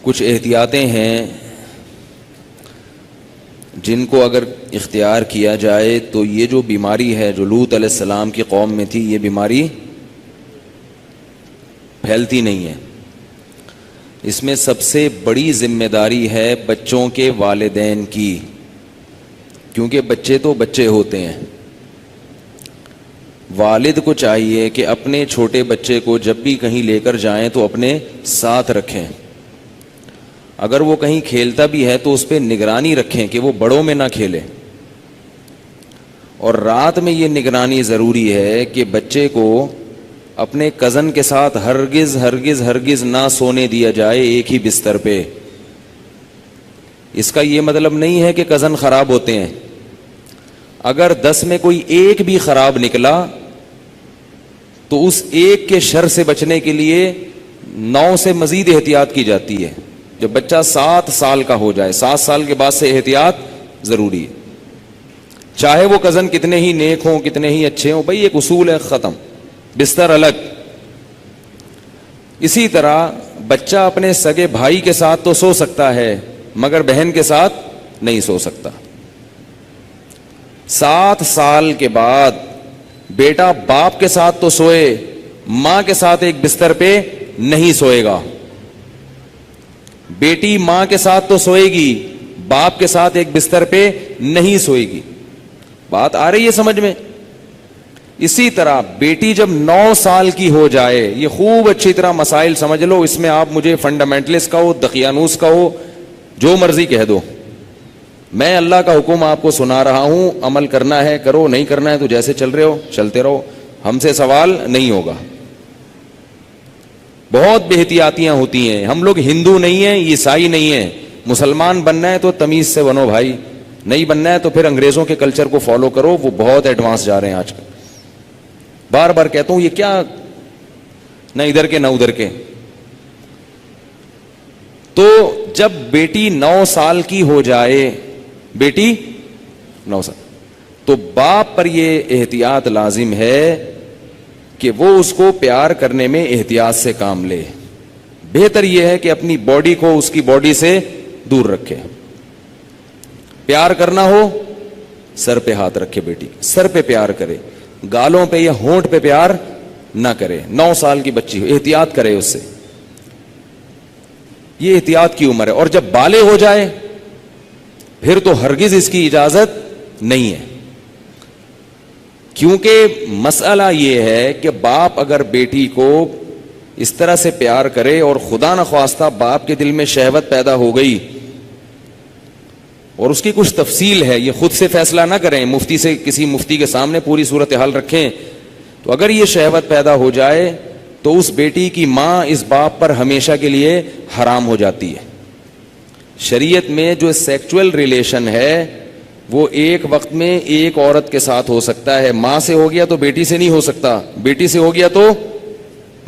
کچھ احتیاطیں ہیں جن کو اگر اختیار کیا جائے تو یہ جو بیماری ہے جو لوط علیہ السلام کی قوم میں تھی، یہ بیماری پھیلتی نہیں ہے۔ اس میں سب سے بڑی ذمہ داری ہے بچوں کے والدین کی، کیونکہ بچے تو بچے ہوتے ہیں۔ والد کو چاہیے کہ اپنے چھوٹے بچے کو جب بھی کہیں لے کر جائیں تو اپنے ساتھ رکھیں، اگر وہ کہیں کھیلتا بھی ہے تو اس پہ نگرانی رکھیں کہ وہ بڑوں میں نہ کھیلے۔ اور رات میں یہ نگرانی ضروری ہے کہ بچے کو اپنے کزن کے ساتھ ہرگز ہرگز ہرگز نہ سونے دیا جائے ایک ہی بستر پہ۔ اس کا یہ مطلب نہیں ہے کہ کزن خراب ہوتے ہیں، اگر 10 میں کوئی ایک بھی خراب نکلا تو اس ایک کے شر سے بچنے کے لیے 9 سے مزید احتیاط کی جاتی ہے۔ جب بچہ 7 سال کا ہو جائے، 7 سال کے بعد سے احتیاط ضروری ہے، چاہے وہ کزن کتنے ہی نیک ہوں، کتنے ہی اچھے ہوں، بھائی ایک اصول ہے، ختم، بستر الگ۔ اسی طرح بچہ اپنے سگے بھائی کے ساتھ تو سو سکتا ہے مگر بہن کے ساتھ نہیں سو سکتا۔ 7 سال کے بعد بیٹا باپ کے ساتھ تو سوئے، ماں کے ساتھ ایک بستر پہ نہیں سوئے گا۔ بیٹی ماں کے ساتھ تو سوئے گی، باپ کے ساتھ ایک بستر پہ نہیں سوئے گی۔ بات آ رہی ہے سمجھ میں؟ اسی طرح بیٹی جب 9 سال کی ہو جائے، یہ خوب اچھی طرح مسائل سمجھ لو، اس میں آپ مجھے فنڈامنٹلسٹ کا ہو، دقیانوس کا ہو، جو مرضی کہہ دو، میں اللہ کا حکم آپ کو سنا رہا ہوں، عمل کرنا ہے کرو، نہیں کرنا ہے تو جیسے چل رہے ہو چلتے رہو، ہم سے سوال نہیں ہوگا۔ بہت بے احتیاطیاں ہوتی ہیں، ہم لوگ ہندو نہیں ہیں، عیسائی نہیں ہیں، مسلمان بننا ہے تو تمیز سے بنو بھائی، نہیں بننا ہے تو پھر انگریزوں کے کلچر کو فالو کرو، وہ بہت ایڈوانس جا رہے ہیں آج کل۔ بار بار کہتا ہوں یہ کیا نہ ادھر کے نہ ادھر کے۔ تو جب بیٹی 9 سال کی ہو جائے، بیٹی 9 سال، تو باپ پر یہ احتیاط لازم ہے کہ وہ اس کو پیار کرنے میں احتیاط سے کام لے۔ بہتر یہ ہے کہ اپنی باڈی کو اس کی باڈی سے دور رکھے۔ پیار کرنا ہو سر پہ ہاتھ رکھے، بیٹی سر پہ پیار کرے، گالوں پہ یا ہونٹ پہ پیار نہ کرے۔ 9 سال کی بچی ہو، احتیاط کرے اس سے، یہ احتیاط کی عمر ہے۔ اور جب بالغ ہو جائے پھر تو ہرگز اس کی اجازت نہیں ہے، کیونکہ مسئلہ یہ ہے کہ باپ اگر بیٹی کو اس طرح سے پیار کرے اور خدا نخواستہ باپ کے دل میں شہوت پیدا ہو گئی، اور اس کی کچھ تفصیل ہے، یہ خود سے فیصلہ نہ کریں، مفتی سے، کسی مفتی کے سامنے پوری صورتحال رکھیں، تو اگر یہ شہوت پیدا ہو جائے تو اس بیٹی کی ماں اس باپ پر ہمیشہ کے لیے حرام ہو جاتی ہے۔ شریعت میں جو سیکچول ریلیشن ہے وہ ایک وقت میں ایک عورت کے ساتھ ہو سکتا ہے، ماں سے ہو گیا تو بیٹی سے نہیں ہو سکتا، بیٹی سے ہو گیا تو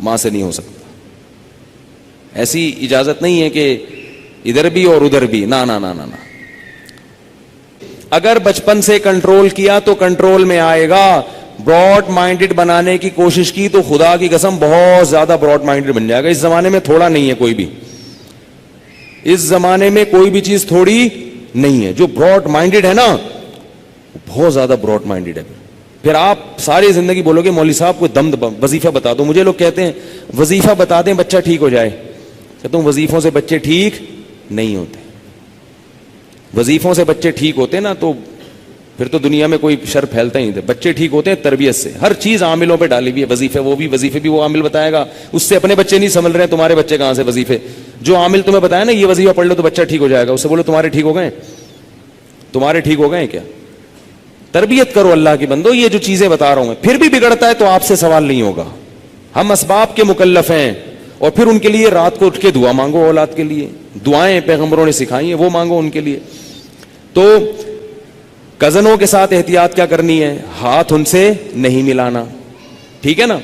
ماں سے نہیں ہو سکتا۔ ایسی اجازت نہیں ہے کہ ادھر بھی اور ادھر بھی، نہ نہ نہ نہ نہ۔ اگر بچپن سے کنٹرول کیا تو کنٹرول میں آئے گا۔ براڈ مائنڈڈ بنانے کی کوشش کی تو خدا کی قسم بہت زیادہ براڈ مائنڈڈ بن جائے گا۔ اس زمانے میں تھوڑا نہیں ہے کوئی بھی، اس زمانے میں کوئی بھی چیز تھوڑی نہیں ہے۔ جو براڈ مائنڈڈ ہے نا بہت زیادہ براڈ مائنڈڈ ہے۔ پھر آپ ساری زندگی بولو گے مولوی صاحب کوئی دم وظیفہ بتا دو۔ مجھے لوگ کہتے ہیں وظیفہ بتا دیں بچہ ٹھیک ہو جائے، کہتا ہوں وظیفوں سے بچے ٹھیک نہیں ہوتے۔ وظیفوں سے بچے ٹھیک ہوتے نا تو پھر تو دنیا میں کوئی شر پھیلتا ہی نہیں تھا۔ بچے ٹھیک ہوتے ہیں تربیت سے، ہر چیز عاملوں پہ ڈالی ہوئی ہے، وظیفے وہ بھی، وظیفے بھی وہ عامل بتائے گا، اس سے اپنے بچے نہیں سنبھل رہے ہیں، تمہارے بچے کہاں سے وظیفے؟ جو عامل تمہیں بتایا نا یہ وظیفہ پڑھ لو تو بچہ ٹھیک ہو جائے گا، اس سے بولو تمہارے ٹھیک ہو گئے، تمہارے ٹھیک ہو گئے کیا؟ تربیت کرو اللہ کی بندو۔ یہ جو چیزیں بتا رہا ہوں میں، پھر بھی بگڑتا ہے تو آپ سے سوال نہیں ہوگا، ہم اسباب کے مکلف ہیں، اور پھر ان کے لیے رات کو اٹھ کے دعا مانگو، اولاد کے لیے دعائیں پیغمبروں نے سکھائی ہیں وہ مانگو ان کے لیے۔ تو کزنوں کے ساتھ احتیاط کیا کرنی ہے؟ ہاتھ ان سے نہیں ملانا، ٹھیک ہے نا؟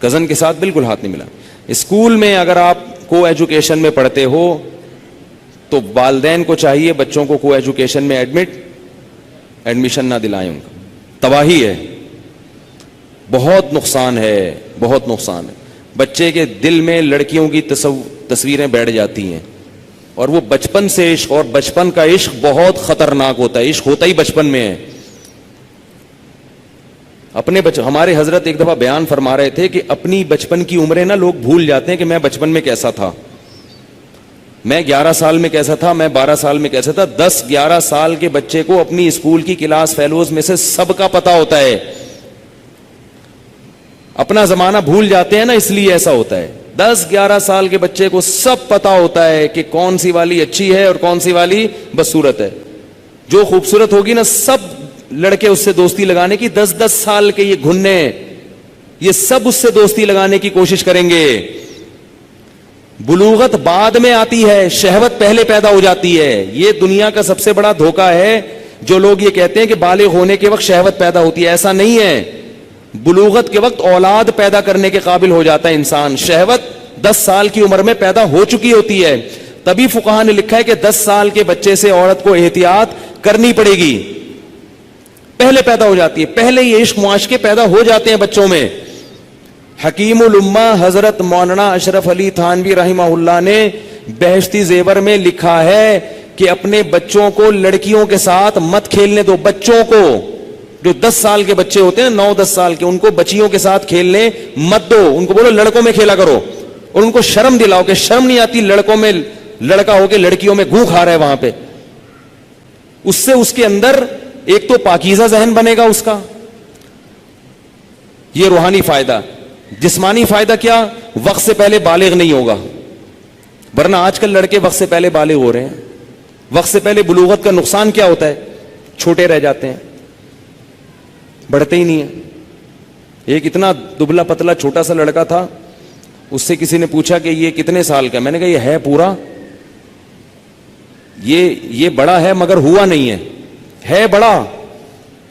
کزن کے ساتھ بالکل ہاتھ نہیں ملانا۔ اسکول میں اگر آپ کو ایجوکیشن میں پڑھتے ہو تو والدین کو چاہیے بچوں کو ایجوکیشن میں ایڈمیشن نہ دلائیں، ان کا تباہی ہے، بہت نقصان ہے، بہت نقصان ہے۔ بچے کے دل میں لڑکیوں کی تصویریں بیٹھ جاتی ہیں, اور وہ بچپن سے عشق, اور بچپن کا عشق بہت خطرناک ہوتا ہے, عشق ہوتا ہی بچپن میں ہے. اپنے ہمارے حضرت ایک دفعہ بیان فرما رہے تھے کہ اپنی بچپن کی عمریں نا لوگ بھول جاتے ہیں کہ میں بچپن میں کیسا تھا, میں 11 سال میں کیسا تھا, میں 12 سال میں کیسا تھا. 10-11 سال کے بچے کو اپنی اسکول کی کلاس فیلوز میں سے سب کا پتا ہوتا ہے. اپنا زمانہ بھول جاتے ہیں نا, اس لیے ایسا ہوتا ہے. 10-11 سال کے بچے کو سب پتا ہوتا ہے کہ کون سی والی اچھی ہے اور کون سی والی بدصورت ہے. جو خوبصورت ہوگی نا, سب لڑکے اس سے دوستی لگانے کی, 10-10 سال کے یہ گھننے, یہ سب اس سے دوستی لگانے کی کوشش کریں گے. بلوغت بعد میں آتی ہے, شہوت پہلے پیدا ہو جاتی ہے. یہ دنیا کا سب سے بڑا دھوکہ ہے جو لوگ یہ کہتے ہیں کہ بالغ ہونے کے وقت شہوت پیدا ہوتی ہے. ایسا نہیں ہے. بلوغت کے وقت اولاد پیدا کرنے کے قابل ہو جاتا ہے انسان. شہوت 10 سال کی عمر میں پیدا ہو چکی ہوتی ہے. تبھی فقہا نے لکھا ہے کہ 10 سال کے بچے سے عورت کو احتیاط کرنی پڑے گی. پہلے پیدا ہو جاتی ہے, پہلے یہ عشق معاشقے پیدا ہو جاتے ہیں بچوں میں. حکیم الامہ حضرت مولانا اشرف علی تھانوی رحمہ اللہ نے بہشتی زیور میں لکھا ہے کہ اپنے بچوں کو لڑکیوں کے ساتھ مت کھیلنے دو. بچوں کو, جو 10 سال کے بچے ہوتے ہیں, 9-10 سال کے, ان کو بچیوں کے ساتھ کھیلنے مت دو. ان کو بولو لڑکوں میں کھیلا کرو, اور ان کو شرم دلاؤ کہ شرم نہیں آتی لڑکوں میں, لڑکا ہو کے لڑکیوں میں گوں کھا رہا ہے وہاں پہ. اس سے اس کے اندر ایک تو پاکیزہ ذہن بنے گا اس کا, یہ روحانی فائدہ. جسمانی فائدہ کیا, وقت سے پہلے بالغ نہیں ہوگا. ورنہ آج کل لڑکے وقت سے پہلے بالغ ہو رہے ہیں. وقت سے پہلے بلوغت کا نقصان کیا ہوتا ہے, چھوٹے رہ جاتے ہیں, بڑھتے ہی نہیں ہیں. ایک اتنا دبلا پتلا چھوٹا سا لڑکا تھا, اس سے کسی نے پوچھا کہ یہ کتنے سال کا, میں نے کہا یہ ہے پورا, یہ بڑا ہے مگر ہوا نہیں ہے بڑا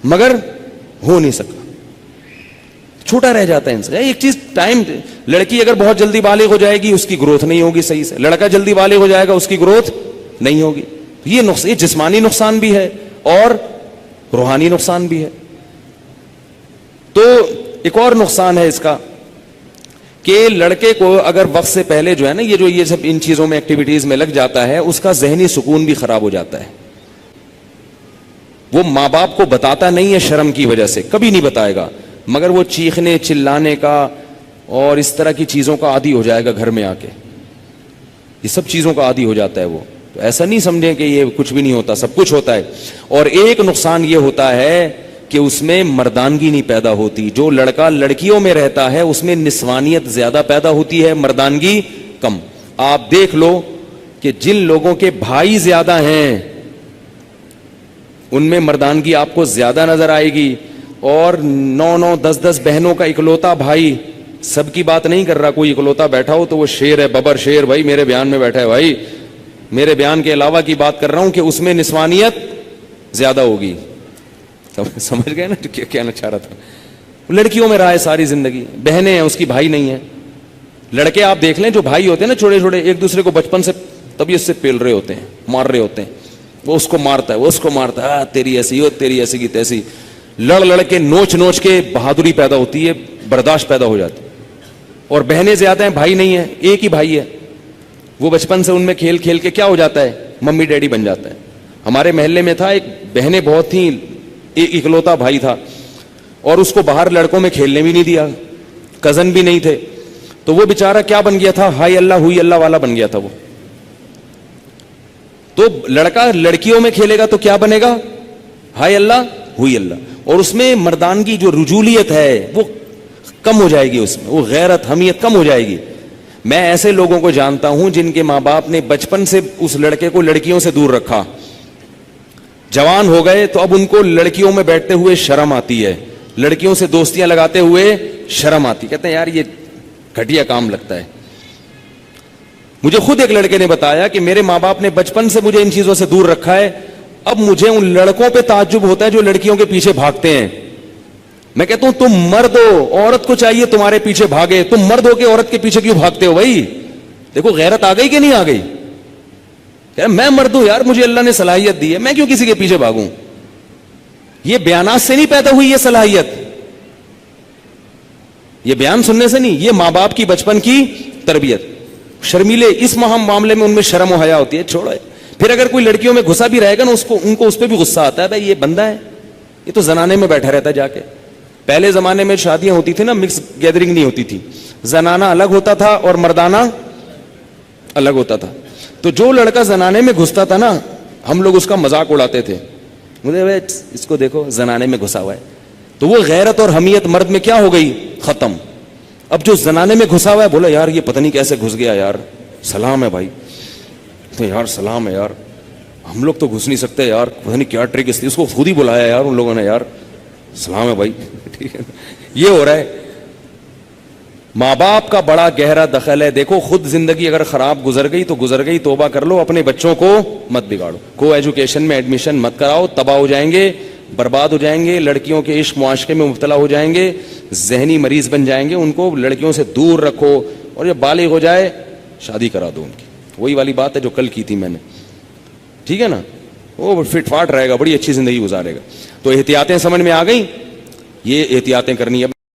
مگر ہو نہیں سکا, چھوٹا رہ جاتا ہے انسان. ایک چیز ٹائم, لڑکی اگر بہت جلدی بالغ ہو جائے گی اس کی گروتھ نہیں ہوگی صحیح سے, لڑکا جلدی بالغ ہو جائے گا اس کی گروتھ نہیں ہوگی. یہ جسمانی نقصان بھی ہے اور روحانی نقصان بھی ہے. تو ایک اور نقصان ہے اس کا کہ لڑکے کو اگر وقت سے پہلے جو ہے نا, یہ سب ان چیزوں میں ایکٹیویٹیز میں لگ جاتا ہے, اس کا ذہنی سکون بھی خراب ہو جاتا ہے. وہ ماں باپ کو بتاتا نہیں ہے شرم کی وجہ سے, کبھی نہیں بتائے گا, مگر وہ چیخنے چلانے کا اور اس طرح کی چیزوں کا عادی ہو جائے گا گھر میں آ کے. یہ سب چیزوں کا عادی ہو جاتا ہے وہ. تو ایسا نہیں سمجھیں کہ یہ کچھ بھی نہیں ہوتا, سب کچھ ہوتا ہے. اور ایک نقصان یہ ہوتا ہے کہ اس میں مردانگی نہیں پیدا ہوتی. جو لڑکا لڑکیوں میں رہتا ہے اس میں نسوانیت زیادہ پیدا ہوتی ہے, مردانگی کم. آپ دیکھ لو کہ جن لوگوں کے بھائی زیادہ ہیں ان میں مردانگی آپ کو زیادہ نظر آئے گی. اور 9-9, 10-10 بہنوں کا اکلوتا بھائی, سب کی بات نہیں کر رہا, کوئی اکلوتا بیٹھا ہو تو وہ شیر ہے, ببر شیر بھائی میرے بیان میں بیٹھا ہے, بھائی میرے بیان کے علاوہ کی بات کر رہا ہوں کہ اس میں نسوانیت زیادہ ہوگی. سمجھ گئے نا کیا کہنا چاہ رہا تھا. لڑکیوں میں رہا ہے ساری زندگی, بہنیں ہیں اس کی, بھائی نہیں ہے. لڑکے آپ دیکھ لیں جو بھائی ہوتے ہیں نا چھوٹے چھوٹے, ایک دوسرے کو بچپن سے طبیعت سے پیل رہے ہوتے ہیں, مار رہے ہوتے ہیں. وہ اس کو مارتا ہے, وہ اس کو مارتا ہے, تیری ایسی ہو, تیری ایسی کی تیسی, لڑ کے نوچ نوچ کے بہادری پیدا ہوتی ہے, برداشت پیدا ہو جاتی. اور بہنیں زیادہ ہیں, بھائی نہیں ہے, ایک ہی بھائی ہے. وہ بچپن سے ان میں کھیل کھیل کے کیا ہو جاتا ہے, ممی ڈیڈی بن جاتا ہے. ہمارے محلے میں تھا ایک, بہنیں بہت تھیں, ایک اکلوتا بھائی تھا, اور اس کو باہر لڑکوں میں کھیلنے بھی نہیں دیا, کزن بھی نہیں تھے. تو وہ بیچارہ کیا بن گیا تھا, ہائی اللہ ہوئی اللہ والا بن گیا تھا وہ. تو لڑکا لڑکیوں میں کھیلے گا تو کیا بنے گا, ہائی اللہ ہوئی اللہ. اور اس میں مردانگی جو رجولیت ہے وہ کم ہو جائے گی, اس میں وہ غیرت حمیت کم ہو جائے گی. میں ایسے لوگوں کو جانتا ہوں جن کے ماں باپ نے بچپن سے اس لڑکے کو لڑکیوں سے دور رکھا, جوان ہو گئے تو اب ان کو لڑکیوں میں بیٹھتے ہوئے شرم آتی ہے, لڑکیوں سے دوستیاں لگاتے ہوئے شرم آتی. کہتے ہیں یار یہ گھٹیا کام لگتا ہے. مجھے خود ایک لڑکے نے بتایا کہ میرے ماں باپ نے بچپن سے مجھے ان چیزوں سے دور رکھا ہے, اب مجھے ان لڑکوں پہ تعجب ہوتا ہے جو لڑکیوں کے پیچھے بھاگتے ہیں. میں کہتا ہوں تم مرد ہو, عورت کو چاہیے تمہارے پیچھے بھاگے, تم مرد ہو کے عورت کے پیچھے کیوں بھاگتے ہو بھائی؟ دیکھو غیرت آ گئی کہ نہیں آ گئی. میں مرد ہوں یار, مجھے اللہ نے صلاحیت دی ہے, میں کیوں کسی کے پیچھے بھاگوں؟ یہ بیانات سے نہیں پیدا ہوئی یہ صلاحیت, یہ بیان سننے سے نہیں, یہ ماں باپ کی بچپن کی تربیت. شرمیلے اس معاملے میں ان میں شرم و حیا ہوتی ہے, چھوڑو. پھر اگر کوئی لڑکیوں میں گھسا بھی رہے گا نا, ان کو اس پہ بھی غصہ آتا ہے, بھائی یہ بندہ ہے, یہ تو زنانے میں بیٹھا رہتا ہے جا کے. پہلے زمانے میں شادیاں ہوتی تھی نا, مکس گیدرنگ نہیں ہوتی تھی, زنانہ الگ ہوتا تھا اور مردانہ الگ ہوتا تھا. تو جو لڑکا زنانے میں گھستا تھا نا, ہم لوگ اس کا مذاق اڑاتے تھے, مجھے اس کو دیکھو زنانے میں گھسا ہوا ہے. تو وہ غیرت اور حمیت مرد میں کیا ہو گئی, ختم. اب جو زنانے میں گھسا ہوا ہے, بولا یار یہ پتہ نہیں کیسے گھس گیا یار, سلام ہے بھائی, تو یار سلام ہے یار, ہم لوگ تو گھس نہیں سکتے یار, پتہ نہیں کیا ٹرک اس کو خود ہی بلایا یار ان لوگوں نے, یار سلام ہے بھائی. ٹھیک ہے, یہ ہو رہا ہے. ماں باپ کا بڑا گہرا دخل ہے. دیکھو خود زندگی اگر خراب گزر گئی تو گزر گئی, توبہ کر لو, اپنے بچوں کو مت بگاڑو. کو ایجوکیشن میں ایڈمیشن مت کراؤ, تباہ ہو جائیں گے, برباد ہو جائیں گے, لڑکیوں کے عشق معاشقے میں مبتلا ہو جائیں گے, ذہنی مریض بن جائیں گے. ان کو لڑکیوں سے دور رکھو, اور جب بالغ ہو جائے شادی کرا دو ان کی. وہی والی بات ہے جو کل کی تھی میں نے, ٹھیک ہے نا, وہ فٹ فاٹ رہے گا, بڑی اچھی زندگی گزارے گا. تو احتیاطیں سمجھ میں آ گئی, یہ احتیاطیں کرنی ہے.